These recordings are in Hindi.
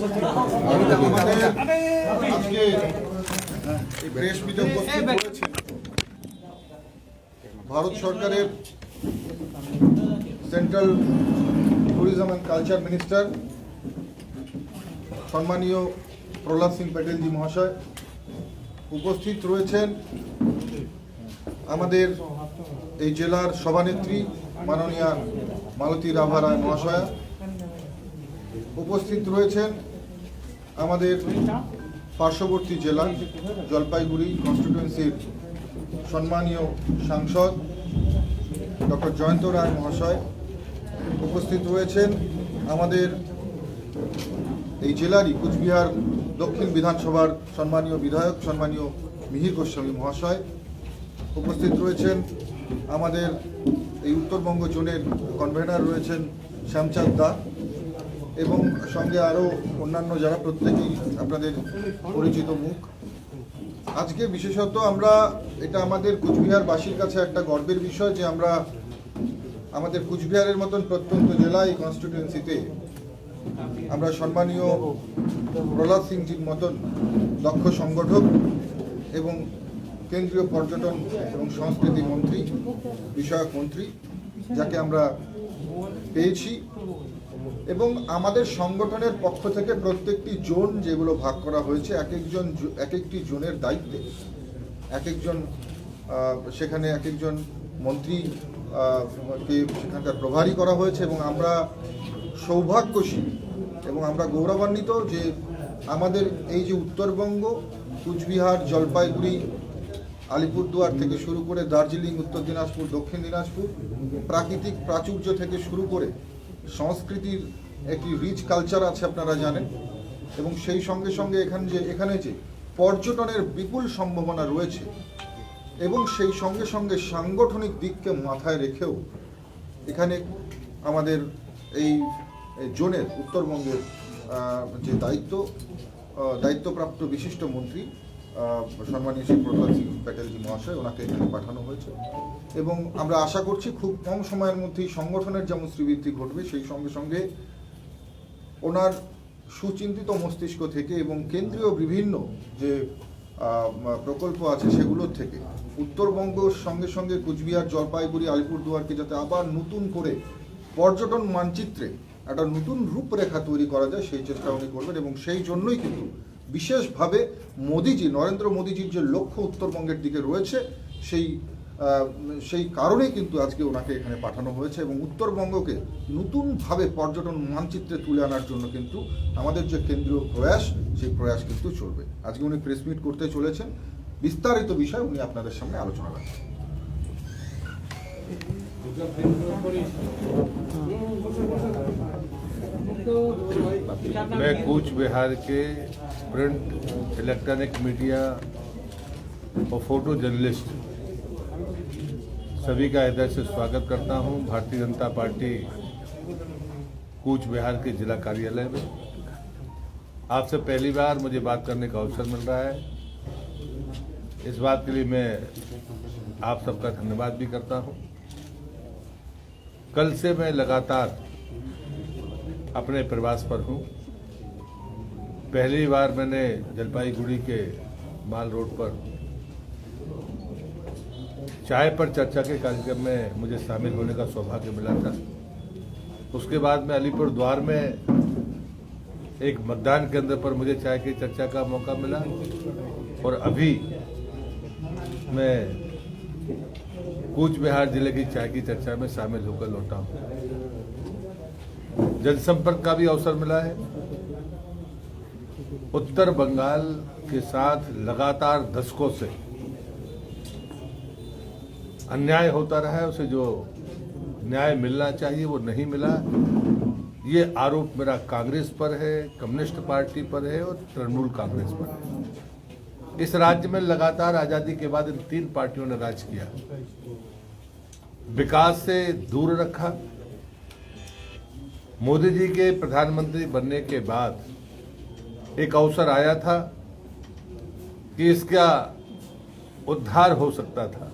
আজকে এই প্রেস মিটে উপস্থিত হয়েছে ভারত সরকারের central tourism and culture minister সম্মানীয় প্রহ্লাদ সিং প্যাটেলজি মহাশয়, উপস্থিত রয়েছেন আমাদের এই জেলার সভানেত্রী মাননীয়া মালতী রাভা রায় মহাশয়া, উপস্থিত রয়েছেন আমাদের পার্শ্ববর্তী জেলা জলপাইগুড়ি কনস্টিটুয়েন্সির সম্মানীয় সাংসদ ডক্টর জয়ন্ত রায় মহাশয়, উপস্থিত রয়েছেন আমাদের এই জেলারই কুচবিহার দক্ষিণ বিধানসভার সম্মানীয় বিধায়ক সম্মানীয় মিহির গোস্বামী মহাশয়, উপস্থিত রয়েছেন আমাদের এই উত্তরবঙ্গ জোনের কনভেনার রয়েছেন শ্যামচাঁদ দা এবং সঙ্গে আরও অন্যান্য যারা প্রত্যেকেই আপনাদের পরিচিত মুখ। আজকে বিশেষত আমরা এটা আমাদের কুচবিহারবাসীর কাছে একটা গর্বের বিষয় যে আমরা আমাদের কুচবিহারের মতন প্রত্যন্ত জেলা এই কনস্টিটুয়েন্সিতে আমরা সম্মানীয় প্রহ্লাদ সিংজির মতন দক্ষ সংগঠক এবং কেন্দ্রীয় পর্যটন এবং সংস্কৃতি মন্ত্রী বিষয়ক মন্ত্রী যাকে আমরা পেয়েছি এবং আমাদের সংগঠনের পক্ষ থেকে প্রত্যেকটি জোন যেগুলো ভাগ করা হয়েছে এক একটি জোনের দায়িত্বে এক একজন সেখানে এক একজন মন্ত্রীকে সেখানকার প্রভারী করা হয়েছে এবং আমরা সৌভাগ্যশীল এবং আমরা গৌরবান্বিত যে আমাদের এই যে উত্তরবঙ্গ কুচবিহার জলপাইগুড়ি আলিপুরদুয়ার থেকে শুরু করে দার্জিলিং উত্তর দিনাজপুর দক্ষিণ দিনাজপুর প্রাকৃতিক প্রাচুর্য থেকে শুরু করে সংস্কৃতির একটি রিচ কালচার আছে আপনারা জানেন এবং সেই সঙ্গে সঙ্গে এখানে যে পর্যটনের বিপুল সম্ভাবনা রয়েছে এবং সেই সঙ্গে সঙ্গে সাংগঠনিক দিককে মাথায় রেখেও এখানে আমাদের এই জোনের উত্তরবঙ্গের যে দায়িত্বপ্রাপ্ত বিশিষ্ট মন্ত্রী সম্মানীয় শ্রী প্রহ্লাদ সিং প্যাটেলজি মহাশয়, ওনাকে এখানে পাঠানো হয়েছে এবং আমরা আশা করছি খুব কম সময়ের মধ্যেই সংগঠনের যেমন শ্রীবৃদ্ধি ঘটবে সেই সঙ্গে সঙ্গে ওনার সুচিন্তিত মস্তিষ্ক থেকে এবং কেন্দ্রীয় বিভিন্ন যে প্রকল্প আছে সেগুলোর থেকে উত্তরবঙ্গের সঙ্গে সঙ্গে কুচবিহার জলপাইগুড়ি আলিপুরদুয়ারকে যাতে আবার নতুন করে পর্যটন মানচিত্রে একটা নতুন রূপরেখা তৈরি করা যায় সেই চেষ্টা উনি করবেন এবং সেই জন্যই কিন্তু বিশেষভাবে নরেন্দ্র মোদীজির যে লক্ষ্য উত্তরবঙ্গের দিকে রয়েছে সেই কারণেই কিন্তু আজকে ওনাকে এখানে পাঠানো হয়েছে এবং উত্তরবঙ্গকে নতুনভাবে পর্যটন মানচিত্রে তুলে আনার জন্য কিন্তু আমাদের যে কেন্দ্রীয় প্রয়াস সেই প্রয়াস কিন্তু চলবে। আজকে উনি প্রেস মিট করতে চলেছেন, বিস্তারিত বিষয় উনি আপনাদের সামনে আলোচনা রাখবেন। मैं कूच बिहार के प्रिंट इलेक्ट्रॉनिक मीडिया और फोटो जर्नलिस्ट सभी का हृदय से स्वागत करता हूं भारतीय जनता पार्टी कूच बिहार के जिला कार्यालय में। आपसे पहली बार मुझे बात करने का अवसर मिल रहा है, इस बात के लिए मैं आप सबका धन्यवाद भी करता हूं। कल से मैं लगातार अपने प्रवास पर हूं। पहली बार मैंने जलपाईगुड़ी के माल रोड पर चाय पर चर्चा के कार्यक्रम में मुझे शामिल होने का सौभाग्य मिला था। उसके बाद में अलीपुरद्वार में एक मतदान केंद्र पर मुझे चाय की चर्चा का मौका मिला और अभी मैं कूच बिहार जिले की चाय की चर्चा में शामिल होकर लौटा हूं। जनसंपर्क का भी अवसर मिला है। उत्तर बंगाल के साथ लगातार दशकों से अन्याय होता रहा है, उसे जो न्याय मिलना चाहिए वो नहीं मिला। ये आरोप मेरा कांग्रेस पर है, कम्युनिस्ट पार्टी पर है और तृणमूल कांग्रेस पर है। इस राज्य में लगातार आजादी के बाद इन तीन पार्टियों ने राज किया, विकास से दूर रखा। मोदी जी के प्रधानमंत्री बनने के बाद एक अवसर आया था कि इसका उद्धार हो सकता था,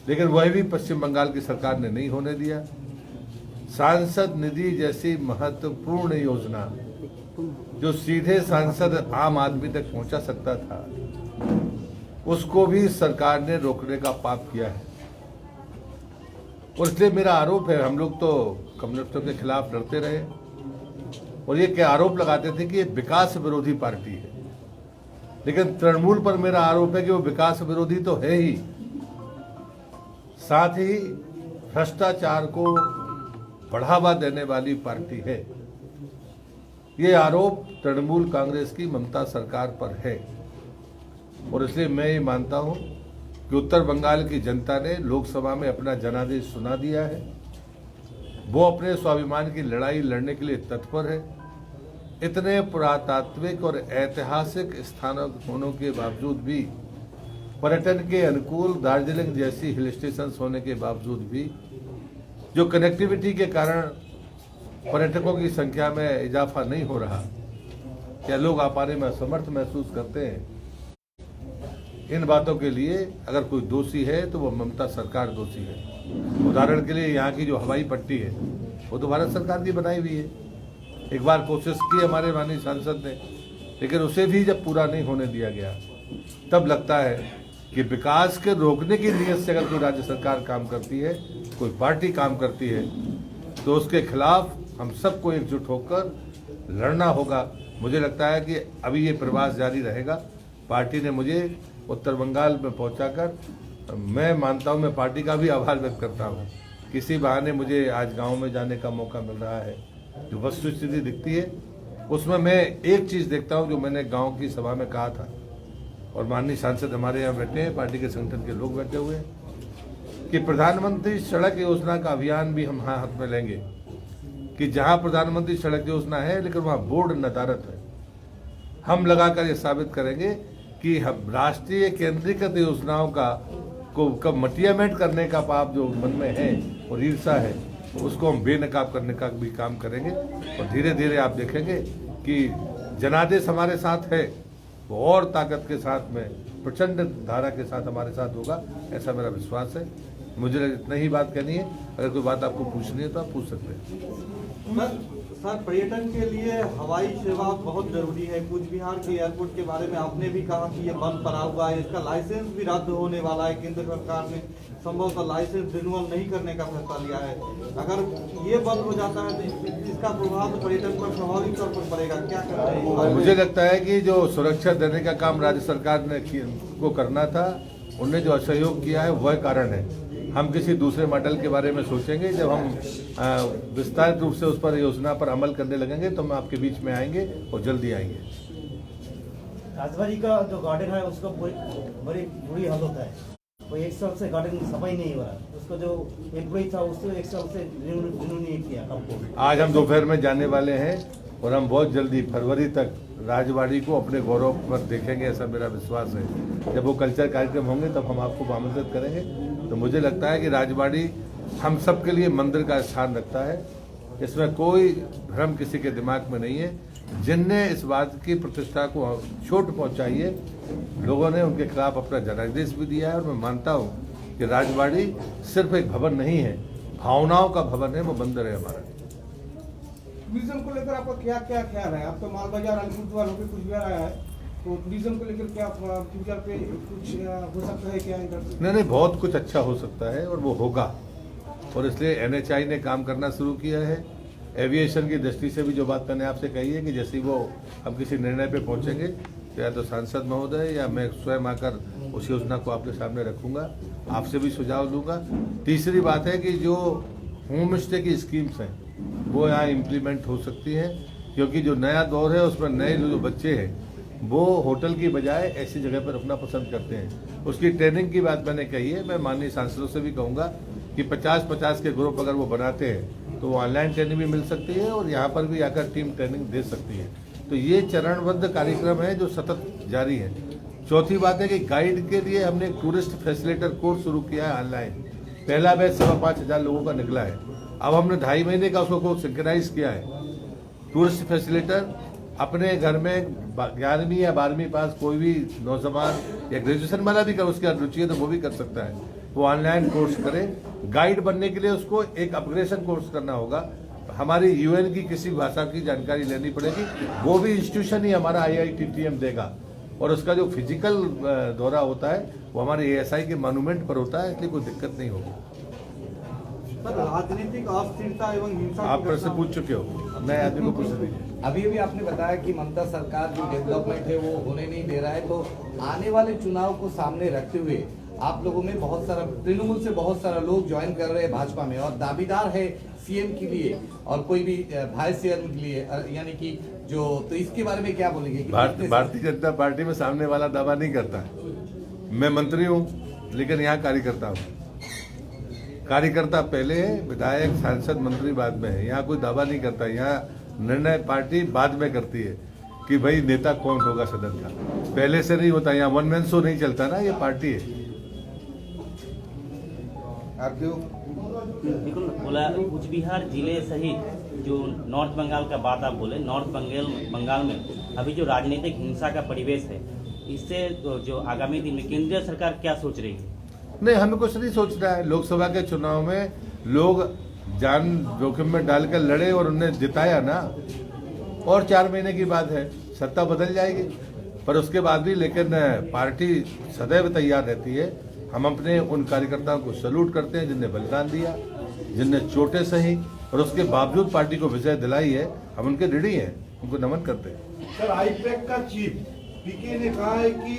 लेकिन वह भी पश्चिम बंगाल की सरकार ने नहीं होने दिया। सांसद निधि जैसी महत्वपूर्ण योजना जो सीधे सांसद आम आदमी तक पहुंचा सकता था, उसको भी सरकार ने रोकने का पाप किया है। और इसलिए मेरा आरोप है, हम लोग तो कम्युनिस्टों के खिलाफ लड़ते रहे और ये क्या आरोप लगाते थे कि ये विकास विरोधी पार्टी है, लेकिन तृणमूल पर मेरा आरोप है कि वो विकास विरोधी तो है ही, साथ ही भ्रष्टाचार को बढ़ावा देने वाली पार्टी है। ये आरोप तृणमूल कांग्रेस की ममता सरकार पर है और इसलिए मैं ये मानता हूं कि उत्तर बंगाल की जनता ने लोकसभा में अपना जनादेश सुना दिया है। वो अपने स्वाभिमान की लड़ाई लड़ने के लिए तत्पर है। इतने पुरातात्विक और ऐतिहासिक स्थानों होने के बावजूद भी, पर्यटन के अनुकूल दार्जिलिंग जैसी हिल स्टेशन होने के बावजूद भी, जो कनेक्टिविटी के कारण पर्यटकों की संख्या में इजाफा नहीं हो रहा, क्या लोग आ पाने में असमर्थ महसूस करते हैं? इन बातों के लिए अगर कोई दोषी है तो वो ममता सरकार दोषी है। उदाहरण के लिए यहाँ की जो हवाई पट्टी है वो तो भारत सरकार की बनाई हुई है। एक बार कोशिश की हमारे माननीय सांसद ने, लेकिन उसे भी जब पूरा नहीं होने दिया गया, तब लगता है कि विकास के रोकने की नीयत से अगर कोई राज्य सरकार काम करती है, कोई पार्टी काम करती है, तो उसके खिलाफ हम सबको एकजुट होकर लड़ना होगा। मुझे लगता है कि अभी ये प्रवास जारी रहेगा। पार्टी ने मुझे उत्तर बंगाल में पहुंचाकर, मैं मानता हूं, मैं पार्टी का भी आभार व्यक्त करता हूं। किसी बहाने मुझे आज गांव में जाने का मौका मिल रहा है। जो वस्तुस्थिति दिखती है उसमें मैं एक चीज़ देखता हूं जो मैंने गांव की सभा में कहा था, और माननीय सांसद हमारे यहाँ बैठे हैं, पार्टी के संगठन के लोग बैठे हुए हैं, कि प्रधानमंत्री सड़क योजना का अभियान भी हम हाथ में लेंगे। कि जहां प्रधानमंत्री सड़क योजना है लेकिन वहां बोर्ड नदारत है, हम लगाकर ये साबित करेंगे कि हम राष्ट्रीय केंद्रीकृत योजनाओं को मटियामेंट करने का पाप जो मन में है और ईर्षा है, उसको हम बेनकाब करने का भी काम करेंगे। और धीरे धीरे आप देखेंगे कि जनादेश हमारे साथ है, वो और ताकत के साथ में, प्रचंड धारा के साथ हमारे साथ होगा, ऐसा मेरा विश्वास है। मुझे इतना ही बात कहनी है। अगर कोई बात आपको पूछनी है तो आप पूछ सकते हैं। सर, पर्यटन के लिए हवाई सेवा बहुत जरूरी है। कूच बिहार के एयरपोर्ट के बारे में आपने भी कहा कि ये बंद पड़ा हुआ है, इसका लाइसेंस भी रद्द होने वाला है। केंद्र सरकार ने संभवतः लाइसेंस रिन्यूअल नहीं करने का फैसला लिया है। अगर ये बंद हो जाता है तो इसका प्रभाव तो पर्यटन पर स्वाभाविक तौर पर पड़ेगा। क्या करते हैं? मुझे लगता है कि जो सुरक्षा देने का काम राज्य सरकार ने को करना था, उनने जो असहयोग किया है वह कारण है। हम किसी दूसरे मॉडल के बारे में सोचेंगे, जब हम विस्तारित रूप से उस पर योजना पर अमल करने लगेंगे तो हम आपके बीच में आएंगे और जल्दी आएंगे। राजबाड़ी का जो गार्डन है उसका बड़ी बुरी हालत है। वो एक साल से गार्डन सफाई नहीं हो रहा। उसका जो एम्प्लॉय था उसको एक साल से रिन्यू नहीं किया। आज हम दोपहर में जाने वाले हैं और हम बहुत जल्दी फरवरी तक राजबाड़ी को अपने गौरव पर देखेंगे, ऐसा मेरा विश्वास है। जब वो कल्चर कार्यक्रम होंगे तब हम आपको आमंत्रित करेंगे। तो मुझे लगता है कि राजबाड़ी हम सब के लिए मंदिर का स्थान रखता है। इसमें कोई भ्रम किसी के दिमाग में नहीं है। जिनने इस बात की प्रतिष्ठा को चोट पहुंचाई है, लोगों ने उनके खिलाफ अपना जनादेश भी दिया है। और मैं मानता हूं कि राजबाड़ी सिर्फ एक भवन नहीं है, भावनाओं का भवन है, वो मंदिर है हमारा। टूरिज्म को लेकर आपका क्या क्या ख्याल है? आप तो माल बाजार अलीपुरद्वार होकर कुछ बिहार आया है, तो टूरिज्म को लेकर क्या फ्यूचर पे कुछ हो सकता है क्या? नहीं, बहुत कुछ अच्छा हो सकता है और वो होगा। और इसलिए NHI ने काम करना शुरू किया है। एविएशन की दृष्टि से भी जो बात मैंने आपसे कही है कि जैसे वो हम किसी निर्णय पे पहुंचेंगे तो या तो सांसद महोदय या मैं स्वयं आकर उस योजना को आपके सामने रखूंगा, आपसे भी सुझाव लूंगा। तीसरी बात है कि जो होम स्टे की स्कीम्स हैं वो यहाँ इम्प्लीमेंट हो सकती हैं, क्योंकि जो नया दौर है उसमें नए जो बच्चे हैं वो होटल की बजाय ऐसी जगह पर रुकना पसंद करते हैं। उसकी ट्रेनिंग की बात मैंने कही है। मैं माननीय सांसदों से भी कहूँगा कि 50-50 के ग्रुप अगर वो बनाते हैं तो ऑनलाइन ट्रेनिंग भी मिल सकती है और यहाँ पर भी आकर टीम ट्रेनिंग दे सकती है। तो ये चरणबद्ध कार्यक्रम है जो सतत जारी है। चौथी बात है कि गाइड के लिए हमने एक टूरिस्ट फैसिलिटेटर कोर्स शुरू किया है ऑनलाइन। पहला बैच 5,500 लोगों का निकला है। अब हमने 2.5 महीने का उसको सिंक्रोनाइज किया है। टूरिस्ट फैसिलिटेटर अपने घर में 11वीं या 12वीं पास कोई भी नौजवान या ग्रेजुएशन वाला भी कर, उसकी रुचि है तो वो भी कर सकता है। वो ऑनलाइन कोर्स करे। गाइड बनने के लिए उसको एक अपग्रेडेशन कोर्स करना होगा। हमारी यूएन की किसी भाषा की जानकारी लेनी पड़ेगी, वो भी इंस्टीट्यूशन ही हमारा IITTM देगा। और उसका जो फिजिकल दौरा होता है वो हमारे ASI के मॉन्यूमेंट पर होता है, इसलिए कोई दिक्कत नहीं होगी। सर, राजनीतिक अस्थिरता एवं हिंसा आप की प्रश्न घटना- पूछ चुके हो, नए आदमी को पूछ दीजिए। अभी आपने बताया कि ममता सरकार जो डेवलपमेंट है वो होने नहीं दे रहा है, तो आने वाले चुनाव को सामने रखते हुए आप लोगों में बहुत सारा तृणमूल से बहुत सारा लोग ज्वाइन कर रहे हैं भाजपा में और दावेदार है CM के लिए और कोई भी वाइस चेयरमैन के लिए, यानी कि जो, तो इसके बारे में क्या बोलेंगे कि भारतीय जनता पार्टी में सामने वाला दावा नहीं करता। मैं मंत्री हूँ लेकिन यहाँ कार्यकर्ता हूँ। कार्यकर्ता पहले है, विधायक सांसद मंत्री बाद में है। यहाँ कोई दावा नहीं करता। यहाँ निर्णय पार्टी बाद में करती है कि भाई नेता कौन होगा सदन का, पहले से नहीं होता। यहाँ वन मैन शो नहीं चलता ना, ये पार्टी है। আর কেউ बिल्कुल बोला। कूच बिहार जिले सहित जो नॉर्थ बंगाल का बात आप बोले, नॉर्थ बंगाल में अभी जो राजनीतिक हिंसा का परिवेश है, इससे जो आगामी दिन में केंद्रीय सरकार क्या सोच रही है? नहीं, हमें कुछ नहीं सोचना है। लोकसभा के चुनाव में लोग जान जोखिम में डालकर लड़े और उन्हें जिताया ना। और 4 महीने की बात है, सत्ता बदल जाएगी, पर उसके बाद भी लेकिन पार्टी सदैव तैयार रहती है। हम अपने उन कार्यकर्ताओं को सैल्यूट करते हैं जिनने बलिदान दिया, जिनने चोटें सही और उसके बावजूद पार्टी को विजय दिलाई है। हम उनके ऋणी हैं, उनको नमन करते हैं। सर, आईपैक का चीफ पीके ने कहा है कि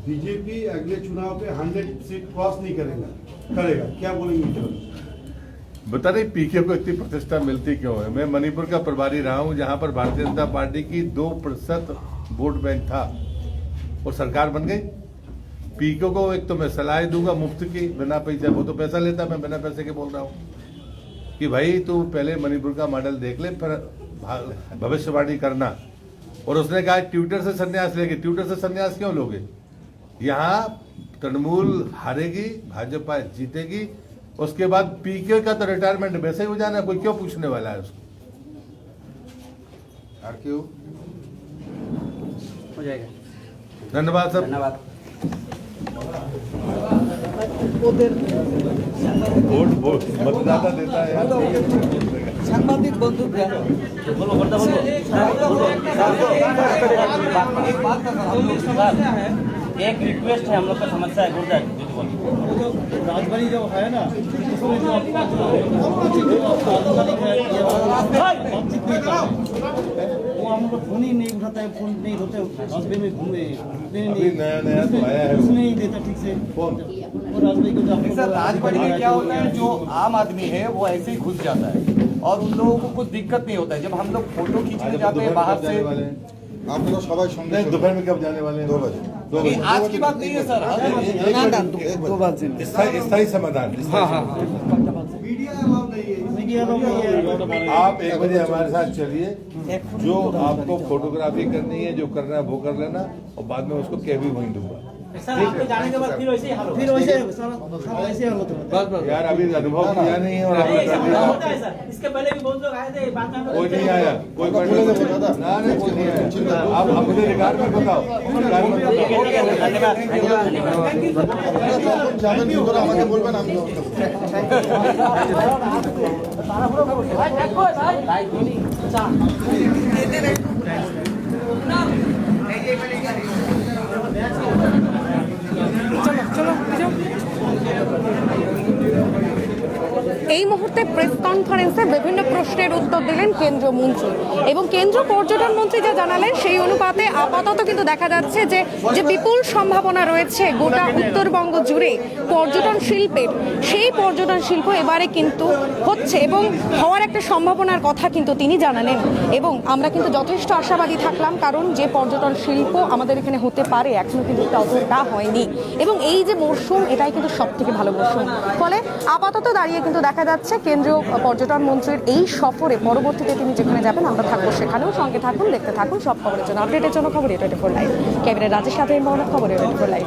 बीजेपी अगले चुनाव पे 100 सीट क्रॉस नहीं करेगा, क्या बोलेंगे? बता नहीं पीके को इतनी प्रतिष्ठा मिलती क्यों है। मैं मणिपुर का प्रभारी रहा हूं, जहां पर भारतीय जनता पार्टी की 2% वोट बैंक था और सरकार बन गई। पीके को एक तो मैं सलाह दूंगा मुफ्त की, बिना पैसे, वो तो पैसा लेता, मैं बिना पैसे के बोल रहा हूं कि भाई तू पहले मणिपुर का मॉडल देख ले, फिर भविष्यवाणी करना। और उसने कहा ट्विटर से संन्यास लेंगे। ट्विटर से संन्यास क्यों लोगे? यहाँ तृणमूल हारेगी, भाजपा जीतेगी, उसके बाद पीके का तो रिटायरमेंट वैसे ही हो जाना, कोई क्यों पूछने वाला है उसको। আর কেউ हो जाएगा। धन्यवाद सर। धन्यवाद। वोट मतदाता देता है यार। সাংবাদিক বন্ধুরা बोलो वर्दा बोलो। एक रिक्वेस्ट है, हम लोग का समस्या है गुर्दा राजधानी जो है ना, उसमें जो आपका बातचीत नहीं कर वो हम लोग फोन ही नहीं उठाता है, फोन नहीं होते, रास्ते में घूमे अभी नया तो आया है उसमें नहीं देता ठीक से फोन। वो राजधानी को जो सर, राजबाड़ी में क्या होता है, जो आम आदमी है वो ऐसे ही घुस जाता है और उन लोगों को कुछ दिक्कत नहीं होता है। जब हम लोग फोटो खींचने जाते हैं बाहर से, আপনারা সবাই সঙ্গে नहीं, दोपहर में कब जाने वाले हैं? 2 बजे। ये आज की बात नहीं है सर। स्थायी समाधान। मीडिया अलाउ नहीं है। मीडिया लोग नहीं है। आप 1 बजे हमारे साथ चलिए, जो आपको फोटोग्राफी करनी है, जो करना है वो कर लेना, और बाद में उसको कह भी वहीं दूंगा। सर, आपके जाने के बाद फिर वैसे ही हाल होगा। फिर वैसे सब ऐसे हालत होता है। यार अभी अनुभव किया नहीं है और नहीं, आपने कर ऐसा दिया। होता है सर। इसके पहले भी बहुत लोग आए थे, बात करने कोई नहीं आया, कोई बोले पर्टिकुलर देबो दादा। ना नहीं, कोई नहीं आया। आप मुझे रिकॉर्ड में बताओ। रिकॉर्ड में बताओ। धन्यवाद। যখন যাবেন কি করে আমাকে বলবেন, আমি এই মুহূর্তে প্রেস কনফারেন্সে বিভিন্ন প্রশ্নের উত্তর দিলেন কেন্দ্রীয় মন্ত্রী এবং কেন্দ্রীয় পর্যটন মন্ত্রী যা জানালেন সেই অনুপাতে আপাতত কিন্তু দেখা যাচ্ছে যে যে বিপুল সম্ভাবনা রয়েছে গোটা উত্তরবঙ্গ জুড়ে পর্যটন শিল্পের, সেই পর্যটন শিল্প এবারে কিন্তু হচ্ছে এবং হওয়ার একটা সম্ভাবনার কথা কিন্তু তিনি জানালেন। এবং আমরা কিন্তু যথেষ্ট আশাবাদী থাকলাম, কারণ যে পর্যটন শিল্প আমাদের এখানে হতে পারে এখনো কিন্তু ততটা হয়নি এবং এই যে মরশুম, এটাই কিন্তু সব থেকে ভালো মরশুম। ফলে আপাতত দাঁড়িয়ে কিন্তু দেখা যাচ্ছে কেন্দ্রীয় পর্যটন মন্ত্রীর এই সফরে পরবর্তীতে তিনি যেখানে যাবেন আমরা থাকবো সেখানেও। সঙ্গে থাকুন, দেখতে থাকুন সব খবরের জন্য, আপডেটের জন্য খবর A24 লাইভ। ক্যামেরায় রাজেশ সাথে খবর A24 লাইভ।